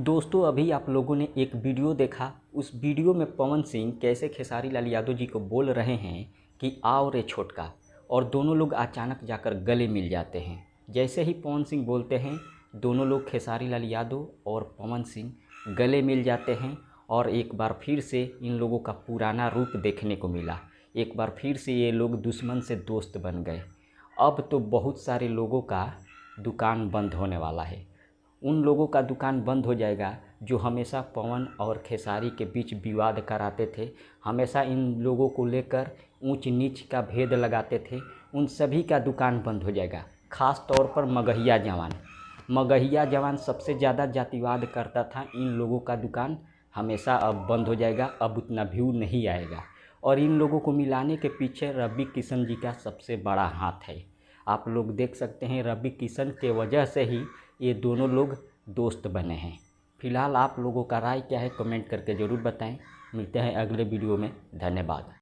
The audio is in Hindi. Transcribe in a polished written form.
दोस्तों अभी आप लोगों ने एक वीडियो देखा। उस वीडियो में पवन सिंह कैसे खेसारी लाल यादव जी को बोल रहे हैं कि आओ रे छोटका, और दोनों लोग अचानक जाकर गले मिल जाते हैं। जैसे ही पवन सिंह बोलते हैं, दोनों लोग खेसारी लाल यादव और पवन सिंह गले मिल जाते हैं और एक बार फिर से इन लोगों का पुराना रूप देखने को मिला। एक बार फिर से ये लोग दुश्मन से दोस्त बन गए। अब तो बहुत सारे लोगों का दुकान बंद होने वाला है। उन लोगों का दुकान बंद हो जाएगा जो हमेशा पवन और खेसारी के बीच विवाद कराते थे, हमेशा इन लोगों को लेकर ऊंच नीच का भेद लगाते थे। उन सभी का दुकान बंद हो जाएगा। ख़ास तौर पर मगहिया जवान सबसे ज़्यादा जातिवाद करता था। इन लोगों का दुकान हमेशा अब बंद हो जाएगा। अब उतना व्यू नहीं आएगा और इन लोगों को मिलाने के पीछे रवि किशन जी का सबसे बड़ा हाथ है। आप लोग देख सकते हैं, रवि किशन के वजह से ही ये दोनों लोग दोस्त बने हैं। फिलहाल आप लोगों का राय क्या है, कमेंट करके ज़रूर बताएं। मिलते हैं अगले वीडियो में। धन्यवाद।